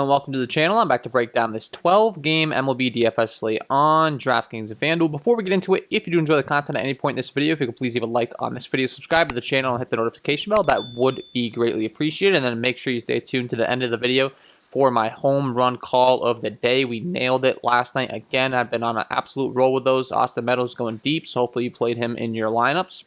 everyone, welcome to the channel. I'm back to break down this 12-game MLB DFS slate on DraftKings and FanDuel. Before we get into it, if you do enjoy the content at any point in this video, if you could please leave a like on this video, subscribe to the channel, and hit the notification bell, that would be greatly appreciated. And then make sure you stay tuned to the end of the video for my home run call of the day. We nailed it last night. Again, I've been on an absolute roll with those. Austin Meadows going deep, so hopefully you played him in your lineups.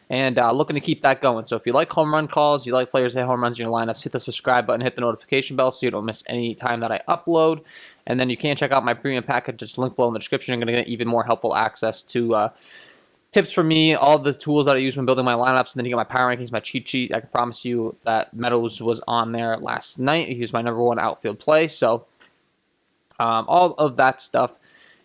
And looking to keep that going. So if you like home run calls, you like players that hit home runs in your lineups, hit the subscribe button, hit the notification bell so you don't miss any time that I upload. And then you can check out my premium package, just link below in the description. You're going to get even more helpful access to tips from me, all the tools that I use when building my lineups, and then you get my power rankings, my cheat sheet. I can promise you that Meadows was on there last night. He was my #1 outfield play. So all of that stuff.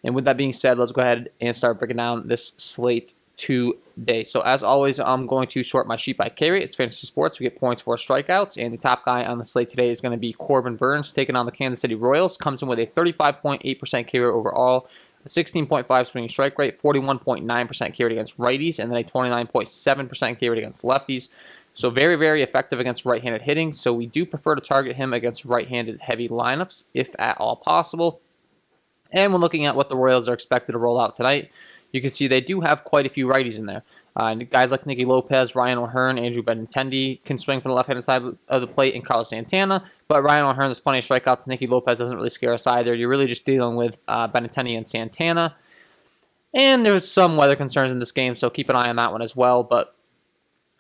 And with that being said, let's go ahead and start breaking down this slate today. So as always, I'm going to sort my sheet by K rate. It's fantasy sports. We get points for strikeouts, and the top guy on the slate today is going to be Corbin Burnes, taking on the Kansas City Royals. Comes in with a 35.8% K rate overall, a 16.5 swinging strike rate, 41.9% K rate against righties, and then a 29.7% K rate against lefties. So very, very effective against right-handed hitting. So we do prefer to target him against right-handed heavy lineups, if at all possible. And when looking at what the Royals are expected to roll out tonight, you can see they do have quite a few righties in there. Guys like Nicky Lopez, Ryan O'Hearn, Andrew Benintendi can swing from the left-handed side of the plate, and Carlos Santana. But Ryan O'Hearn, there's plenty of strikeouts. Nicky Lopez doesn't really scare us either. You're really just dealing with Benintendi and Santana. And there's some weather concerns in this game, so keep an eye on that one as well. But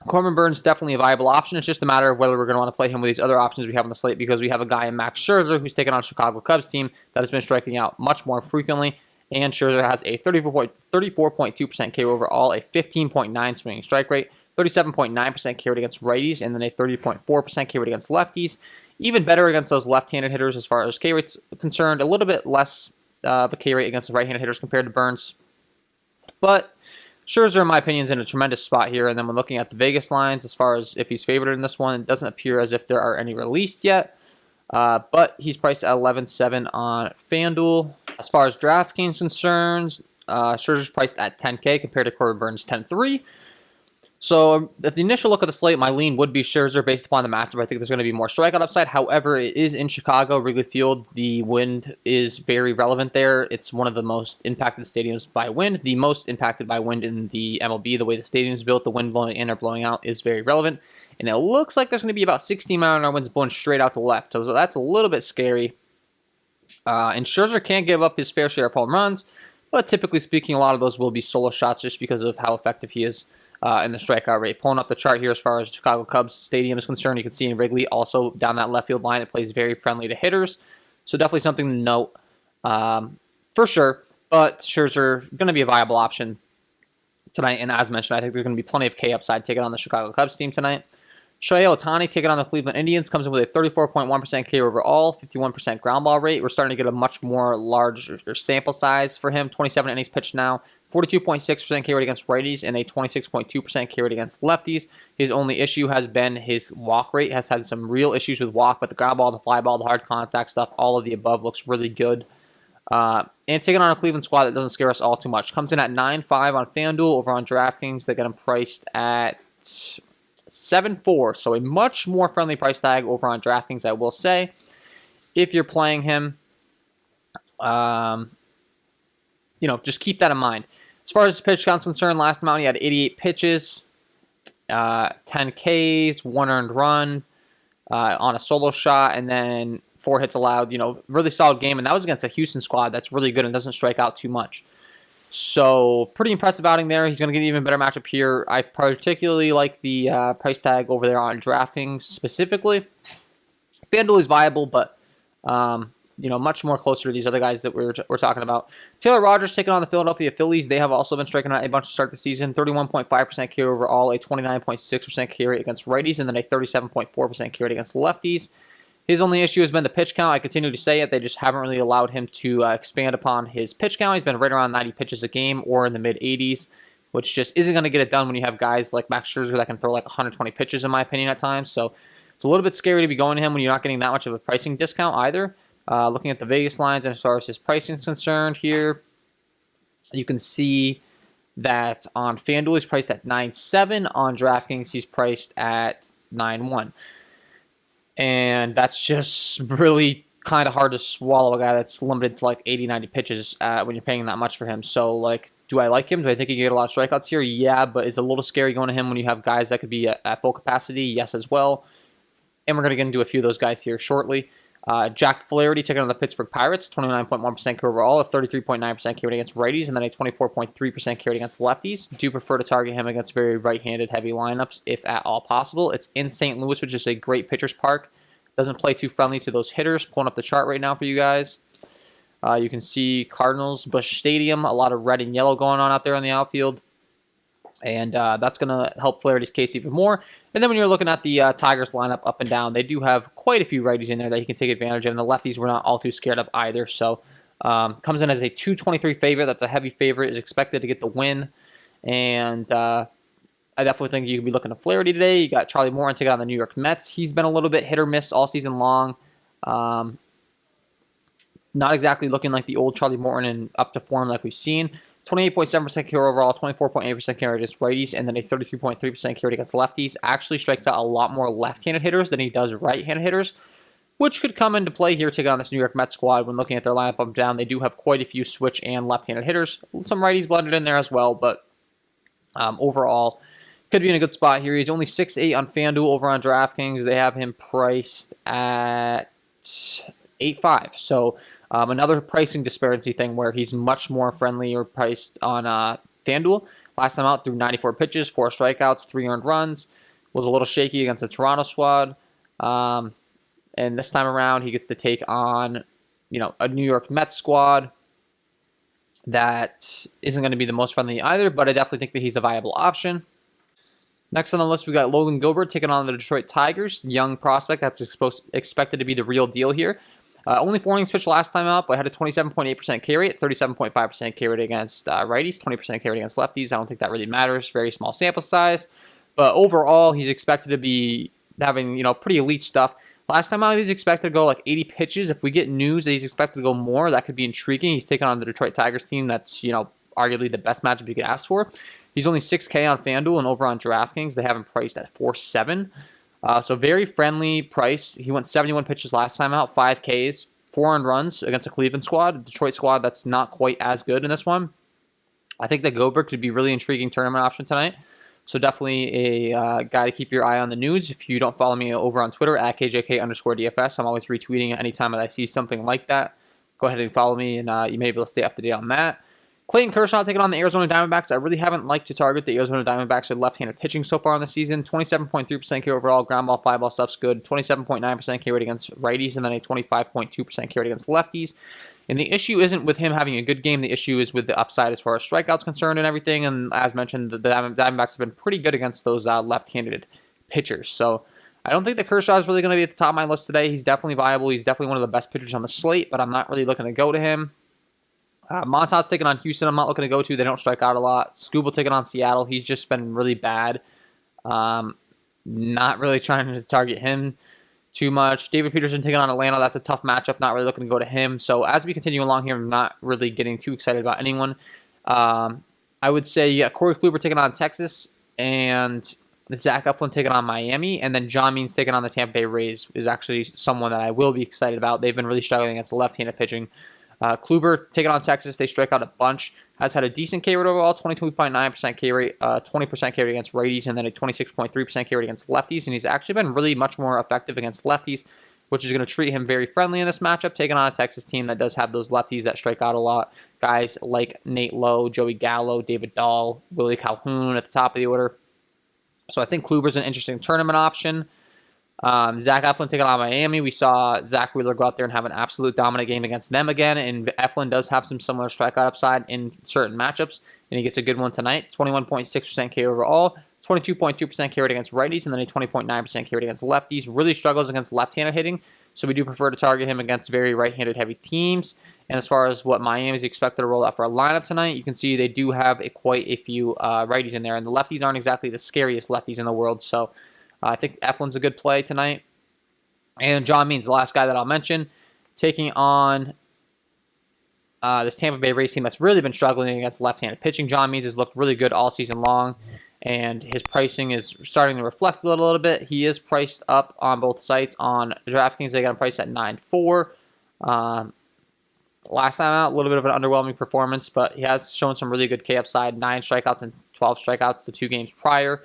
Corbin Burnes definitely a viable option. It's just a matter of whether we're going to want to play him with these other options we have on the slate, because we have a guy in Max Scherzer who's taken on Chicago Cubs team that has been striking out much more frequently. And Scherzer has a 34.2% K overall, a 15.9 swinging strike rate, 37.9% K rate against righties, and then a 30.4% K rate against lefties. Even better against those left-handed hitters as far as K rate's concerned. A little bit less of a K rate against the right-handed hitters compared to Burnes. But Scherzer, in my opinion, is in a tremendous spot here. And then when looking at the Vegas lines, as far as if he's favored in this one, it doesn't appear as if there are any released yet. But he's priced at 11.7 on FanDuel. As far as DraftKings concerns, Scherzer's priced at 10K compared to Corbin Burnes' 10.3. So at the initial look at the slate, my lean would be Scherzer based upon the matchup. I think there's going to be more strikeout upside. However, it is in Chicago, Wrigley Field. The wind is very relevant there. It's one of the most impacted stadiums by wind. The most impacted by wind in the MLB. The way the stadium is built, the wind blowing in or blowing out is very relevant. And it looks like there's going to be about 16-mile-an-hour winds blowing straight out to the left. So that's a little bit scary. And Scherzer can't give up his fair share of home runs, but typically speaking, a lot of those will be solo shots just because of how effective he is in the strikeout rate. Pulling up the chart here as far as Chicago Cubs Stadium is concerned, you can see in Wrigley, also down that left field line, it plays very friendly to hitters. So definitely something to note for sure. But Scherzer going to be a viable option tonight. And as mentioned, I think there's going to be plenty of K upside taking on the Chicago Cubs team tonight. Choyotani taking on the Cleveland Indians comes in with a 34.1% K overall, 51% ground ball rate. We're starting to get a much more larger sample size for him. 27 innings pitched now, 42.6% K rate against righties, and a 26.2% K rate against lefties. His only issue has been his walk rate. Has had some real issues with walk, but the ground ball, the fly ball, the hard contact stuff, all of the above looks really good. And taking on a Cleveland squad that doesn't scare us all too much. Comes in at 9.5 on FanDuel. Over on DraftKings, they got him priced at 7.4, so a much more friendly price tag over on DraftKings, I will say. If you're playing him, just keep that in mind. As far as his pitch count's concerned, last amount he had 88 pitches, 10 Ks, 1 earned run on a solo shot, and then 4 hits allowed. Really solid game, and that was against a Houston squad that's really good and doesn't strike out too much. So pretty impressive outing there. He's going to get an even better matchup here. I particularly like the price tag over there on DraftKings specifically. FanDuel is viable, but much more closer to these other guys that we're talking about. Taylor Rogers taking on the Philadelphia Phillies. They have also been striking out a bunch to start the season. 31.5% K overall, a 29.6% K rate against righties, and then a 37.4% K rate against lefties. His only issue has been the pitch count. I continue to say it. They just haven't really allowed him to expand upon his pitch count. He's been right around 90 pitches a game or in the mid-80s, which just isn't going to get it done when you have guys like Max Scherzer that can throw like 120 pitches, in my opinion, at times. So it's a little bit scary to be going to him when you're not getting that much of a pricing discount either. Looking at the Vegas lines, and as far as his pricing is concerned here, you can see that on FanDuel he's priced at 9.7. On DraftKings he's priced at 9.1. And that's just really kind of hard to swallow, a guy that's limited to like 80, 90 pitches when you're paying that much for him. So, like, do I like him? Do I think he can get a lot of strikeouts here? Yeah, but is it a little scary going to him when you have guys that could be at full capacity? Yes, as well. And we're going to get into a few of those guys here shortly. Jack Flaherty taking on the Pittsburgh Pirates, 29.1% K overall, a 33.9% K rate against righties, and then a 24.3% K rate against lefties. Do prefer to target him against very right-handed heavy lineups, if at all possible. It's in St. Louis, which is a great pitcher's park. Doesn't play too friendly to those hitters. Pulling up the chart right now for you guys. You can see Cardinals, Busch Stadium, a lot of red and yellow going on out there in the outfield. And that's going to help Flaherty's case even more. And then when you're looking at the Tigers lineup up and down, they do have quite a few righties in there that he can take advantage of. And the lefties we're not all too scared of either. So comes in as a 223 favorite. That's a heavy favorite. Is expected to get the win. And I definitely think you could be looking at Flaherty today. You got Charlie Morton taking on the New York Mets. He's been a little bit hit or miss all season long. Not exactly looking like the old Charlie Morton and up to form like we've seen. 28.7% K overall, 24.8% K against righties, and then a 33.3% K against lefties. Actually strikes out a lot more left-handed hitters than he does right-handed hitters, which could come into play here taking on this New York Mets squad. When looking at their lineup up and down, they do have quite a few switch and left-handed hitters. Some righties blended in there as well, but overall, could be in a good spot here. He's only 6'8" on FanDuel over on DraftKings. They have him priced at 8.5. So another pricing disparity thing where he's much more friendly or priced on FanDuel. Last time out, threw 94 pitches, 4 strikeouts, 3 earned runs. Was a little shaky against the Toronto squad. And this time around, he gets to take on, a New York Mets squad that isn't going to be the most friendly either, but I definitely think that he's a viable option. Next on the list, we got Logan Gilbert taking on the Detroit Tigers. Young prospect that's expected to be the real deal here. Only 4 innings pitched last time out, but had a 27.8% K rate, 37.5% K rate against righties, 20% K rate against lefties. I don't think that really matters. Very small sample size. But overall, he's expected to be having, pretty elite stuff. Last time out, he's expected to go like 80 pitches. If we get news that he's expected to go more, that could be intriguing. He's taking on the Detroit Tigers team that's, arguably the best matchup you could ask for. He's only 6K on FanDuel, and over on DraftKings, they have him priced at 4.7. So very friendly price. He went 71 pitches last time out, 5 Ks, 4 earned runs against a Cleveland squad, a Detroit squad that's not quite as good in this one. I think that Gilbert could be a really intriguing tournament option tonight. So definitely a guy to keep your eye on the news. If you don't follow me over on Twitter, at KJK DFS, I'm always retweeting anytime that I see something like that. Go ahead and follow me, and you may be able to stay up to date on that. Clayton Kershaw taking on the Arizona Diamondbacks. I really haven't liked to target the Arizona Diamondbacks with left-handed pitching so far in the season. 27.3% K overall, ground ball, fly ball stuff's good. 27.9% K rate against righties, and then a 25.2% K rate against lefties. And the issue isn't with him having a good game. The issue is with the upside as far as strikeouts concerned and everything. And as mentioned, the Diamondbacks have been pretty good against those left-handed pitchers. So I don't think that Kershaw is really going to be at the top of my list today. He's definitely viable. He's definitely one of the best pitchers on the slate, but I'm not really looking to go to him. Montas taking on Houston, I'm not looking to go to. They don't strike out a lot. Scooble taking on Seattle. He's just been really bad. Not really trying to target him too much. David Peterson taking on Atlanta. That's a tough matchup. Not really looking to go to him. So as we continue along here, I'm not really getting too excited about anyone. I would say Corey Kluber taking on Texas, and Zach Aflan taking on Miami, and then John Means taking on the Tampa Bay Rays is actually someone that I will be excited about. They've been really struggling against left-handed pitching. Kluber taking on Texas, they strike out a bunch. Has had a decent K rate overall, 22.9% K rate, 20% K rate against righties, and then a 26.3% K rate against lefties. And he's actually been really much more effective against lefties, which is going to treat him very friendly in this matchup, taking on a Texas team that does have those lefties that strike out a lot. Guys like Nate Lowe, Joey Gallo, David Dahl, Willie Calhoun at the top of the order. So I think Kluber's an interesting tournament option. Zach Eflin taking on Miami. We saw Zach Wheeler go out there and have an absolute dominant game against them again, and Eflin does have some similar strikeout upside in certain matchups, and he gets a good one tonight. 21.6% K overall, 22.2% K rate against righties, and then a 20.9% K rate against lefties. Really struggles against left-handed hitting, so we do prefer to target him against very right-handed heavy teams. And as far as what Miami is expected to roll out for a lineup tonight, you can see they do have quite a few righties in there, and the lefties aren't exactly the scariest lefties in the world, so I think Eflin's a good play tonight. And John Means, the last guy that I'll mention, taking on this Tampa Bay Rays team that's really been struggling against left-handed pitching. John Means has looked really good all season long. and his pricing is starting to reflect a little bit. He is priced up on both sites. On DraftKings, they got him priced at 9.4. Last time out, a little bit of an underwhelming performance, but he has shown some really good K upside, 9 strikeouts and 12 strikeouts the 2 games prior.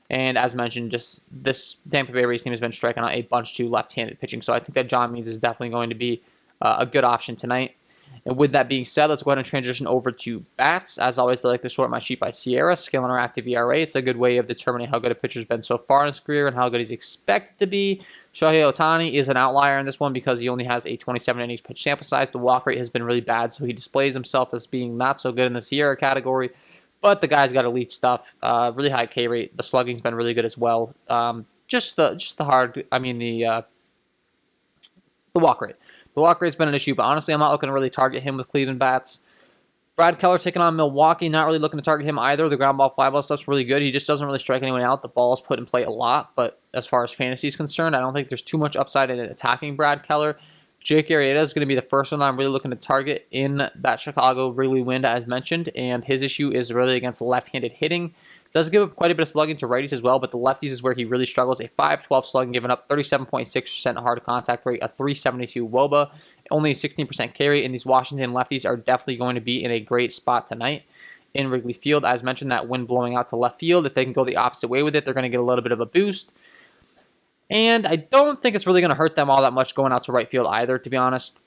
And as mentioned, just this Tampa Bay Rays team has been striking out a bunch to left-handed pitching. So I think that John Means is definitely going to be a good option tonight. And with that being said, let's go ahead and transition over to bats. As always, I like to sort my sheet by Sierra, scaling our active ERA. It's a good way of determining how good a pitcher's been so far in his career and how good he's expected to be. Choyotani is an outlier in this one because he only has a 27 innings pitch sample size. The walk rate has been really bad, so he displays himself as being not so good in the Sierra category. But the guy's got elite stuff, really high K rate. The slugging's been really good as well. Just the walk rate. The walk rate's been an issue, but honestly, I'm not looking to really target him with Cleveland bats. Brad Keller taking on Milwaukee, not really looking to target him either. The ground ball, fly ball stuff's really good. He just doesn't really strike anyone out. The ball's put in play a lot, but as far as fantasy is concerned, I don't think there's too much upside in attacking Brad Keller. Jake Arrieta is going to be the first one that I'm really looking to target in that Chicago Wrigley wind, as mentioned, and his issue is really against left-handed hitting. Does give up quite a bit of slugging to righties as well, but the lefties is where he really struggles. A 5.12 slugging, giving up 37.6% hard contact rate, a 3.72 WOBA, only a 16% K rate, and these Washington lefties are definitely going to be in a great spot tonight in Wrigley Field. As mentioned, that wind blowing out to left field, if they can go the opposite way with it, they're going to get a little bit of a boost. And I don't think it's really going to hurt them all that much going out to right field either, to be honest.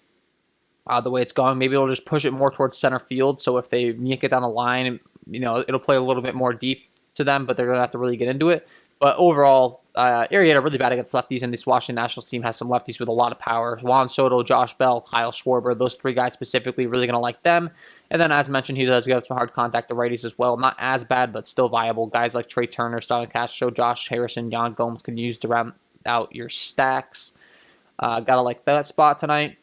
The way it's going, maybe it'll just push it more towards center field, so if they yank it down the line, it'll play a little bit more deep to them, but they're going to have to really get into it. But overall, Arrieta really bad against lefties, and this Washington Nationals team has some lefties with a lot of power. Juan Soto, Josh Bell, Kyle Schwarber, those 3 guys specifically, really going to like them. And then, as mentioned, he does get some hard contact to righties as well. Not as bad, but still viable. Guys like Trey Turner, Starlin Castro, Josh Harrison, Yan Gomes can use to round out your stacks. Gotta like that spot tonight.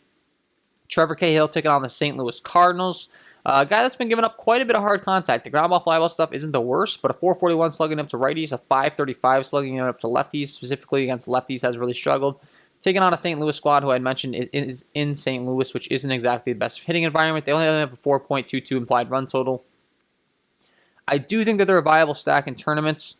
Trevor Cahill taking on the St. Louis Cardinals. A guy that's been giving up quite a bit of hard contact. The ground ball, fly ball stuff isn't the worst, but a 4.41 slugging up to righties, a 5.35 slugging up to lefties, specifically against lefties, has really struggled. Taking on a St. Louis squad who I mentioned is in St. Louis, which isn't exactly the best hitting environment. They only have a 4.22 implied run total. I do think that they're a viable stack in tournaments.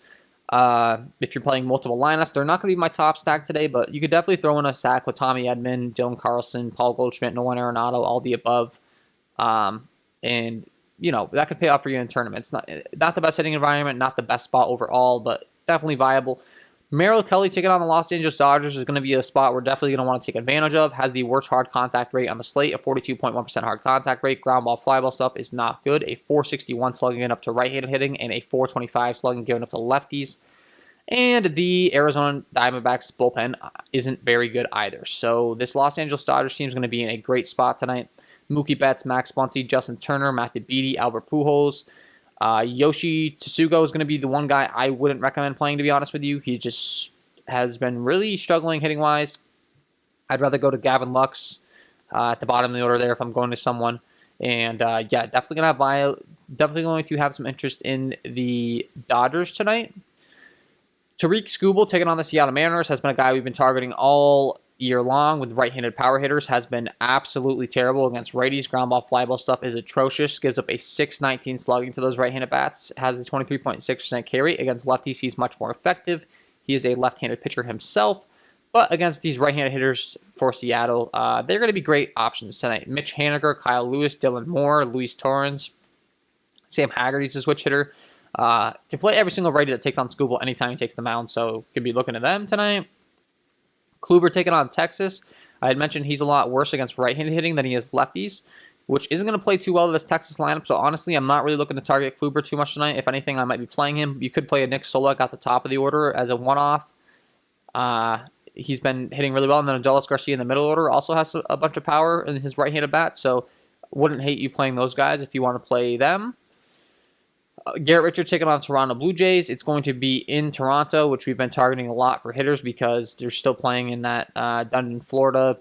If you're playing multiple lineups, they're not going to be my top stack today, but you could definitely throw in a stack with Tommy Edman, Dylan Carlson, Paul Goldschmidt, Nolan Arenado, all the above. And, that could pay off for you in tournaments. Not the best hitting environment, not the best spot overall, but definitely viable. Merrill Kelly taking on the Los Angeles Dodgers is going to be a spot we're definitely going to want to take advantage of. Has the worst hard contact rate on the slate, a 42.1% hard contact rate. Ground ball, fly ball stuff is not good. A 4.61 slugging up to right-handed hitting and a 4.25 slugging given up to lefties. And the Arizona Diamondbacks bullpen isn't very good either. So this Los Angeles Dodgers team is going to be in a great spot tonight. Mookie Betts, Max Muncy, Justin Turner, Matthew Beattie, Albert Pujols. Yoshi Tsugo is going to be the one guy I wouldn't recommend playing, to be honest with you. He just has been really struggling hitting-wise. I'd rather go to Gavin Lux at the bottom of the order there if I'm going to someone. And, definitely going to have some interest in the Dodgers tonight. Tariq Skubal taking on the Seattle Mariners has been a guy we've been targeting all year long with right-handed power hitters. Has been absolutely terrible against righties. Ground ball, fly ball stuff is atrocious. Gives up a 6.19 slugging to those right-handed bats. Has a 23.6% K rate. Against lefties, he's much more effective. He is a left-handed pitcher himself. But against these right-handed hitters for Seattle, they're going to be great options tonight. Mitch Haniger, Kyle Lewis, Dylan Moore, Luis Torrens, Sam Haggerty's a switch hitter. Can play every single righty that takes on Skubal anytime he takes the mound, so could be looking at them tonight. Kluber taking on Texas. I had mentioned he's a lot worse against right-handed hitting than he is lefties, which isn't going to play too well to this Texas lineup, so honestly, I'm not really looking to target Kluber too much tonight. If anything, I might be playing him. You could play a Nick Solak at the top of the order as a one-off. He's been hitting really well, and then Adolis Garcia in the middle order also has a bunch of power in his right-handed bat, so wouldn't hate you playing those guys if you want to play them. Garrett Richards taking on the Toronto Blue Jays. It's going to be in Toronto, which we've been targeting a lot for hitters because they're still playing in that Dunedin, Florida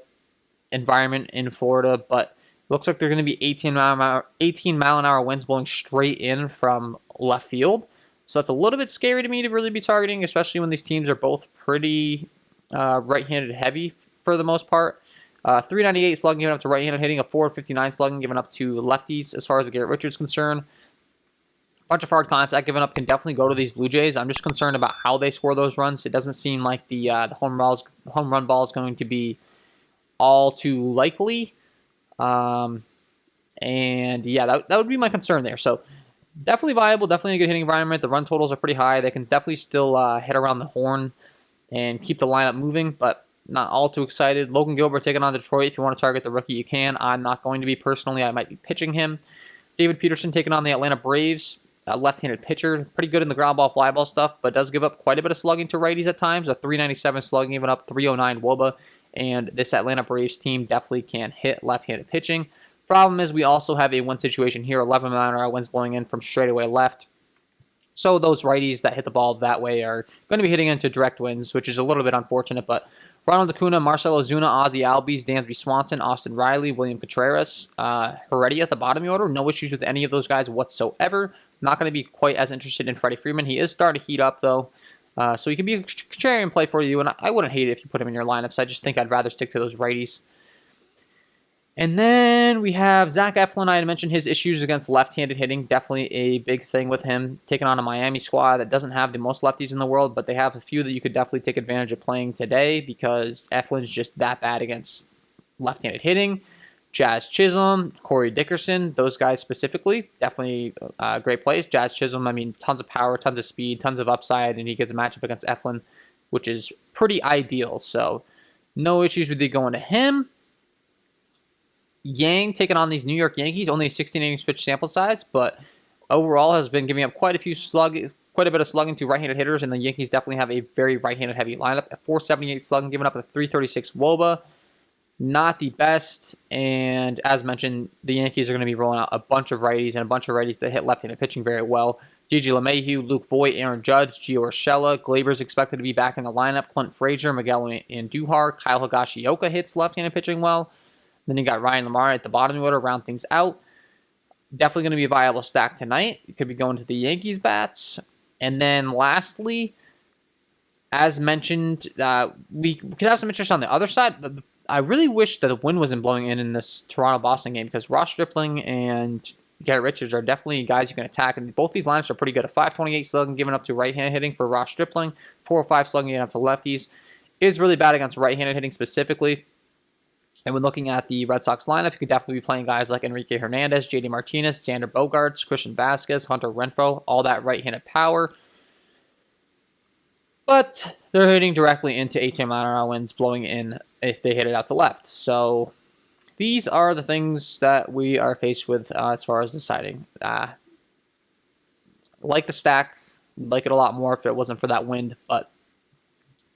environment in Florida. But it looks like they're going to be 18-mile-an-hour winds blowing straight in from left field. So that's a little bit scary to me to really be targeting, especially when these teams are both pretty right-handed heavy for the most part. 398 slugging given up to right-handed hitting, a 459 slugging given up to lefties as far as the Garrett Richards is concerned. Bunch of hard contact given up can definitely go to these Blue Jays. I'm just concerned about how they score those runs. It doesn't seem like the home run ball is going to be all too likely. And yeah, that would be my concern there. So definitely viable, definitely a good hitting environment. The run totals are pretty high. They can definitely still hit around the horn and keep the lineup moving, but not all too excited. Logan Gilbert taking on Detroit. If you want to target the rookie, you can. I'm not going to be personally. I might be pitching him. David Peterson taking on the Atlanta Braves. A left-handed pitcher, pretty good in the ground ball, fly ball stuff, but does give up quite a bit of slugging to righties at times. A 397 slugging, even up 309 WOBA, and this Atlanta Braves team definitely can hit left-handed pitching. Problem is, we also have a win situation here. 11-mile-an-hour winds blowing in from straightaway left. So those righties that hit the ball that way are going to be hitting into direct wins, which is a little bit unfortunate, but Ronald Acuna, Marcell Ozuna, Ozzie Albies, Dansby Swanson, Austin Riley, William Contreras, Heredia at the bottom of the order. No issues with any of those guys whatsoever. Not going to be quite as interested in Freddie Freeman. He is starting to heat up, though, so he could be a contrarian play for you, and I wouldn't hate it if you put him in your lineups. I just think I'd rather stick to those righties. And then we have Zach Eflin. I had mentioned his issues against left-handed hitting. Definitely a big thing with him. Taking on a Miami squad that doesn't have the most lefties in the world, but they have a few that you could definitely take advantage of playing today because Eflin's just that bad against left-handed hitting. Jazz Chisholm, Corey Dickerson, those guys specifically, definitely great plays. Jazz Chisholm, I mean, tons of power, tons of speed, tons of upside, and he gets a matchup against Eflin, which is pretty ideal. So no issues with you going to him. Yang taking on these New York Yankees, only a 16 innings pitch sample size, but overall has been giving up quite a bit of slugging to right-handed hitters, and the Yankees definitely have a very right-handed heavy lineup. At 478 slugging, giving up a 336 WOBA. Not the best, and as mentioned, the Yankees are going to be rolling out a bunch of righties and a bunch of righties that hit left-handed pitching very well. Gigi LeMahieu, Luke Voigt, Aaron Judge, Gio Urshela, Glaber's expected to be back in the lineup, Clint Frazier, Miguel Andujar, Kyle Higashioka hits left-handed pitching well. Then you got Ryan Lamar at the bottom of the order, round things out. Definitely going to be a viable stack tonight. You could be going to the Yankees bats. And then lastly, as mentioned, we could have some interest on the other side. I really wish that the wind wasn't blowing in this Toronto-Boston game because Ross Stripling and Garrett Richards are definitely guys you can attack. And both these lineups are pretty good. A 528 slugging given up to right-handed hitting for Ross Stripling. 405 slugging given up to lefties. It is really bad against right-handed hitting specifically. And when looking at the Red Sox lineup, you could definitely be playing guys like Enrique Hernandez, JD Martinez, Xander Bogaerts, Christian Vasquez, Hunter Renfroe, all that right-handed power. But they're hitting directly into 18-mile-an-hour winds blowing in if they hit it out to left. So these are the things that we are faced with as far as deciding. Like the stack, like it a lot more if it wasn't for that wind, but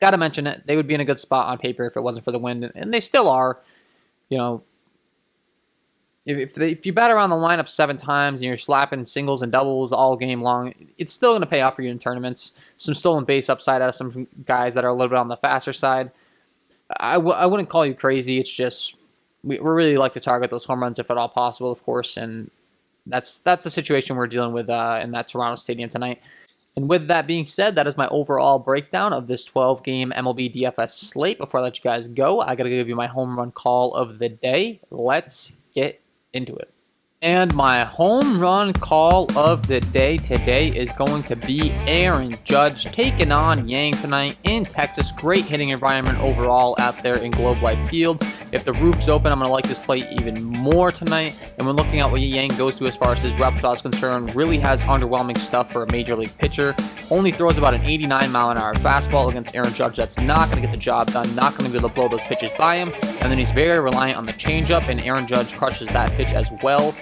got to mention it. They would be in a good spot on paper if it wasn't for the wind, and they still are. You know, if you bat around the lineup 7 times and you're slapping singles and doubles all game long, it's still going to pay off for you in tournaments. Some stolen base upside out of some guys that are a little bit on the faster side. I wouldn't call you crazy. It's just we really like to target those home runs if at all possible, of course, and that's the situation we're dealing with in that Toronto stadium tonight. And with that being said, that is my overall breakdown of this 12-game MLB DFS slate. Before I let you guys go, I got to give you my home run call of the day. Let's get into it. And my home run call of the day today is going to be Aaron Judge taking on Yang tonight in Texas. Great hitting environment overall out there in Globe Life Field. If the roof's open, I'm going to like this play even more tonight. And when looking at what Yang goes to as far as his repertoire is concerned, really has underwhelming stuff for a major league pitcher. Only throws about an 89-mile-an-hour fastball against Aaron Judge. That's not going to get the job done, not going to be able to blow those pitches by him. And then he's very reliant on the changeup, and Aaron Judge crushes that pitch as well.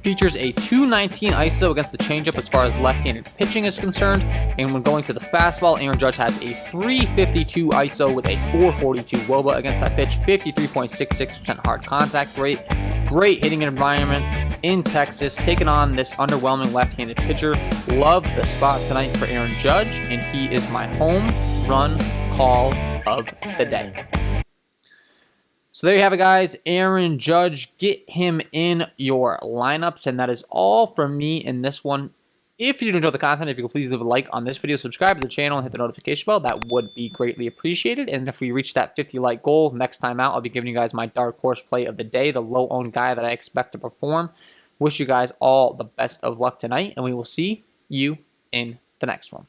Features a 219 ISO against the changeup as far as left-handed pitching is concerned. And when going to the fastball, Aaron Judge has a 352 ISO with a 442 WOBA against that pitch, 53.66% hard contact rate. Great hitting environment in Texas, taking on this underwhelming left-handed pitcher. Love the spot tonight for Aaron Judge, and he is my home run call of the day. So there you have it, guys. Aaron Judge, get him in your lineups. And that is all from me in this one. If you did enjoy the content, if you could please leave a like on this video, subscribe to the channel, and hit the notification bell, that would be greatly appreciated. And if we reach that 50 like goal, next time out, I'll be giving you guys my dark horse play of the day, the low-owned guy that I expect to perform. Wish you guys all the best of luck tonight, and we will see you in the next one.